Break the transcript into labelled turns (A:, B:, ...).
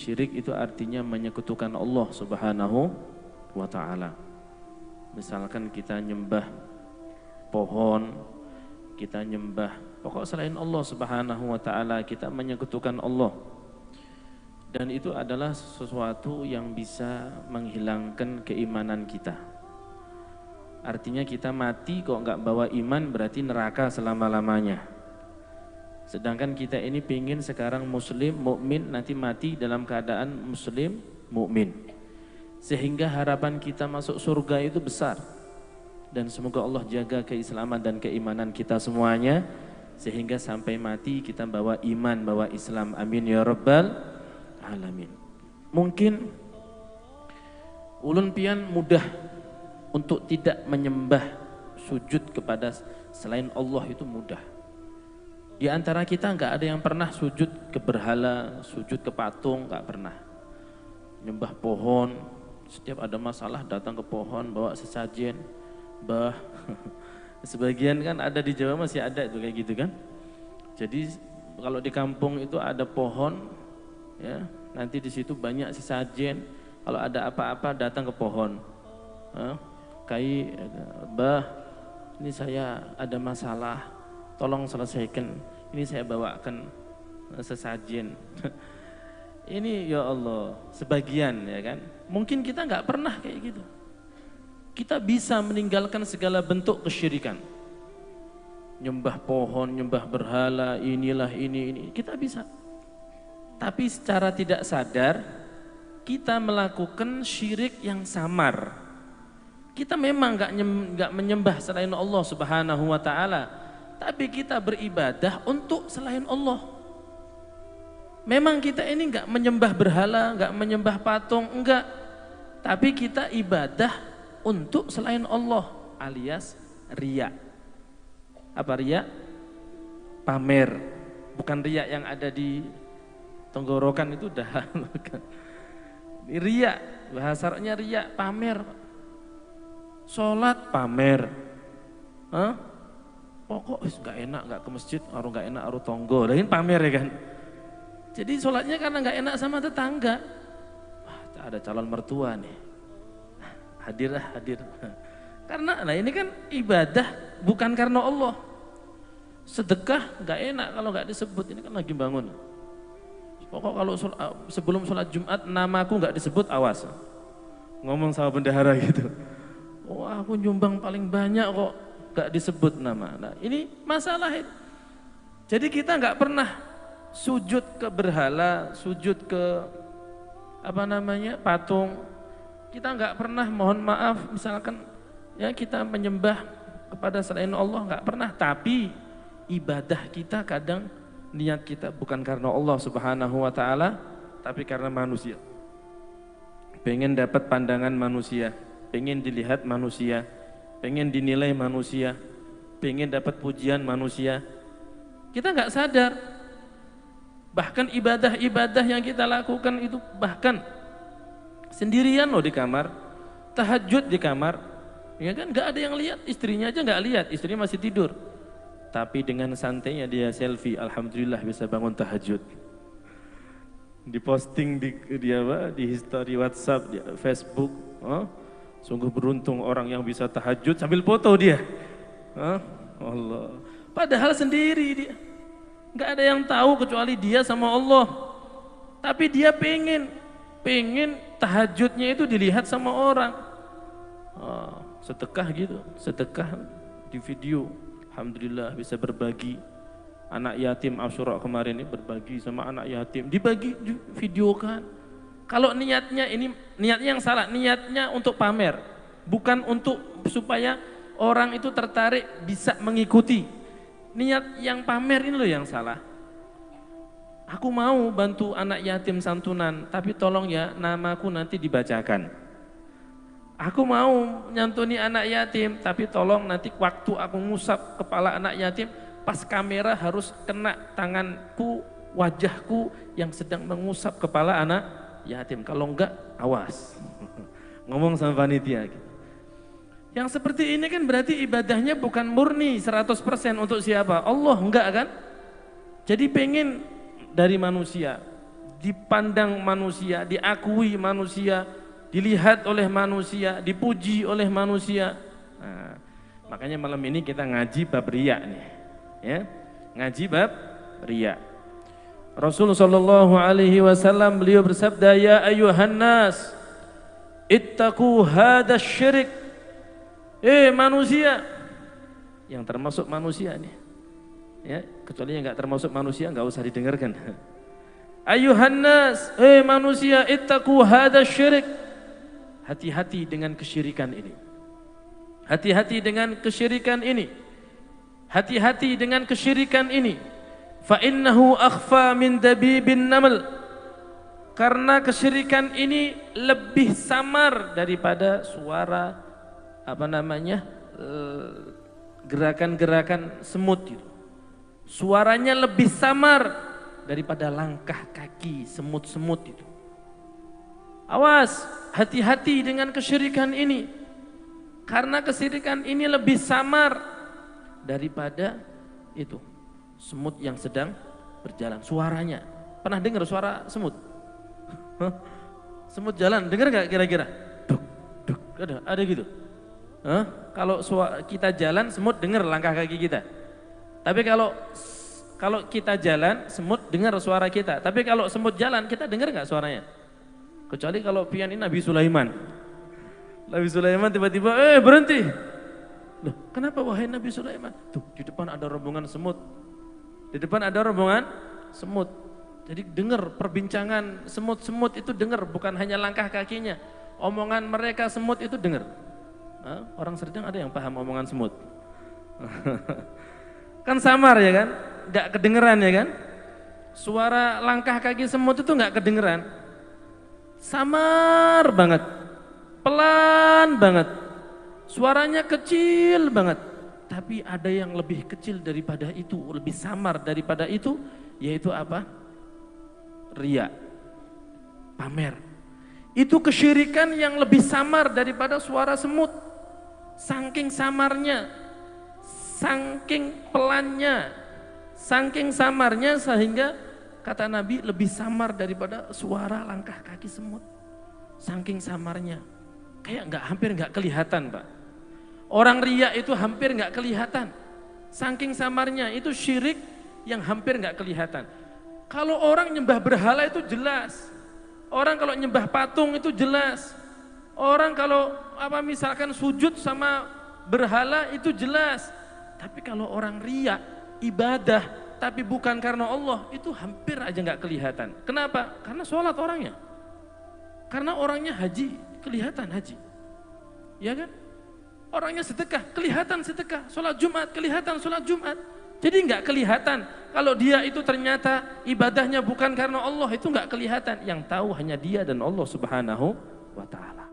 A: Syirik itu artinya menyekutukan Allah Subhanahu wa ta'ala. Misalkan kita nyembah pohon, kita nyembah pokok selain Allah Subhanahu wa ta'ala, kita menyekutukan Allah. Dan itu adalah sesuatu yang bisa menghilangkan keimanan kita. Artinya kita mati kok nggak bawa iman berarti neraka selama-lamanya. Sedangkan kita ini pingin sekarang muslim, mukmin, nanti mati dalam keadaan muslim, mukmin. Sehingga harapan kita masuk surga itu besar. Dan semoga Allah jaga keislaman dan keimanan kita semuanya, sehingga sampai mati kita bawa iman, bawa Islam. Amin ya rabbal alamin. Mungkin ulun pian mudah untuk tidak menyembah, sujud kepada selain Allah itu mudah. Di antara kita nggak ada yang pernah sujud ke berhala, sujud ke patung, nggak pernah. Nyembah pohon, setiap ada masalah datang ke pohon bawa sesajen, bah. Sebagian kan ada di Jawa masih ada itu kayak gitu kan. Jadi kalau di kampung itu ada pohon, ya nanti di situ banyak sesajen. Kalau ada apa-apa datang ke pohon, kai, bah, ini saya ada masalah, tolong selesaikan. Ini saya bawakan sesajen. Ini ya Allah, sebagian ya kan. Mungkin kita nggak pernah kayak gitu. Kita bisa meninggalkan segala bentuk kesyirikan. Nyembah pohon, nyembah berhala, inilah ini. Kita bisa. Tapi secara tidak sadar, kita melakukan syirik yang samar. Kita memang nggak menyembah selain Allah Subhanahu wa ta'ala. Tapi kita beribadah untuk selain Allah. Memang kita ini nggak menyembah berhala, nggak menyembah patung, enggak. Tapi kita ibadah untuk selain Allah, alias riya. Apa riya? Pamer. Bukan riya yang ada di tenggorokan itu dah. Riya, bahasa Arabnya riya, pamer. Sholat pamer. Pokok nggak enak, nggak ke masjid, aru nggak enak, aru tonggo, lain pamer ya kan. Jadi sholatnya karena nggak enak sama tetangga. Wah, ada calon mertua nih. Hadir. Karena ini kan ibadah bukan karena Allah. Sedekah nggak enak kalau nggak disebut, ini kan lagi bangun. Pokok kalau sebelum sholat Jumat namaku nggak disebut, awas. Ngomong sama bendahara gitu. Oh aku nyumbang paling banyak kok nggak disebut nama. Nah ini masalah itu. Jadi kita nggak pernah sujud ke berhala, sujud ke patung. Kita nggak pernah, mohon maaf, misalkan ya kita menyembah kepada selain Allah, nggak pernah. Tapi ibadah kita kadang niat kita bukan karena Allah Subhanahu wa ta'ala, tapi karena manusia. Pengen dapat pandangan manusia, pengen dilihat manusia, pengen dinilai manusia, pengen dapat pujian manusia. Kita nggak sadar. Bahkan ibadah-ibadah yang kita lakukan itu bahkan sendirian loh di kamar, tahajud di kamar, ya kan nggak ada yang lihat, istrinya aja nggak lihat, istrinya masih tidur. Tapi dengan santainya dia selfie, alhamdulillah bisa bangun tahajud. Diposting di history WhatsApp, di Facebook. Sungguh beruntung orang yang bisa tahajud sambil foto dia. Allah. Padahal sendiri dia, nggak ada yang tahu kecuali dia sama Allah. Tapi dia pengen tahajudnya itu dilihat sama orang. Sedekah gitu, sedekah di video. Alhamdulillah bisa berbagi. Anak yatim Asyura kemarin ini berbagi sama anak yatim, dibagi videokan. Kalau niatnya yang salah, niatnya untuk pamer, bukan untuk supaya orang itu tertarik bisa mengikuti. Niat yang pamer ini loh yang salah. Aku mau bantu anak yatim santunan, tapi tolong ya namaku nanti dibacakan. Aku mau nyantuni anak yatim, tapi tolong nanti waktu aku ngusap kepala anak yatim, pas kamera harus kena tanganku, wajahku yang sedang mengusap kepala anak yatim. Kalau enggak, awas. Ngomong sama panitia. Yang seperti ini kan berarti ibadahnya bukan murni 100% untuk siapa? Allah, enggak kan? Jadi pengen dari manusia, dipandang manusia, diakui manusia, dilihat oleh manusia, dipuji oleh manusia. Nah, makanya malam ini kita ngaji bab riya nih, ya, ngaji bab riya. Rasulullah sallallahu alaihi wasallam beliau bersabda, ya ayuhan nas, ittaqu hadha syirik. Manusia, yang termasuk manusia nih, ya, kecuali yang nggak termasuk manusia nggak usah didengarkan. Ayuhan nas, manusia, ittaqu hadha syirik. Hati-hati dengan kesyirikan ini. Hati-hati dengan kesyirikan ini. Hati-hati dengan kesyirikan ini. Fa innahu akhfa min dabibin naml. Karena kesyirikan ini lebih samar daripada suara gerakan-gerakan semut itu. Suaranya lebih samar daripada langkah kaki semut-semut itu. Awas, hati-hati dengan kesyirikan ini. Karena kesyirikan ini lebih samar daripada itu, semut yang sedang berjalan. Suaranya, pernah dengar suara semut? Semut jalan, dengar nggak kira-kira? Duk, duk, ada gitu. Kalau kita jalan, semut dengar langkah kaki kita. Tapi kalau kita jalan, semut dengar suara kita. Tapi kalau semut jalan, kita dengar nggak suaranya? Kecuali kalau pian ini Nabi Sulaiman. Nabi Sulaiman tiba-tiba, berhenti. Loh, kenapa wahai Nabi Sulaiman? Tuh, di depan ada rombongan semut. Di depan ada rombongan semut. Jadi dengar perbincangan semut-semut itu dengar, bukan hanya langkah kakinya. Omongan mereka semut itu dengar. Orang Serdang ada yang paham omongan semut? Kan samar ya kan? Nggak kedengeran ya kan? Suara langkah kaki semut itu nggak kedengeran. Samar banget. Pelan banget. Suaranya kecil banget. Tapi ada yang lebih kecil daripada itu, lebih samar daripada itu, yaitu apa? Riya. Pamer. Itu kesyirikan yang lebih samar daripada suara semut. Saking samarnya, saking pelannya, saking samarnya sehingga kata Nabi lebih samar daripada suara langkah kaki semut. Saking samarnya, kayak hampir nggak kelihatan, Pak. Orang riya itu hampir nggak kelihatan. Saking samarnya, itu syirik yang hampir nggak kelihatan. Kalau orang nyembah berhala itu jelas. Orang kalau nyembah patung itu jelas. Orang kalau misalkan sujud sama berhala itu jelas. Tapi kalau orang riya, ibadah tapi bukan karena Allah, itu hampir aja nggak kelihatan. Kenapa? Karena sholat orangnya. Karena orangnya haji, kelihatan haji. Ya kan? Orangnya sedekah, kelihatan sedekah. Sholat Jumat, kelihatan sholat Jumat. Jadi nggak kelihatan. Kalau dia itu ternyata ibadahnya bukan karena Allah, itu nggak kelihatan. Yang tahu hanya dia dan Allah Subhanahu wa Ta'ala.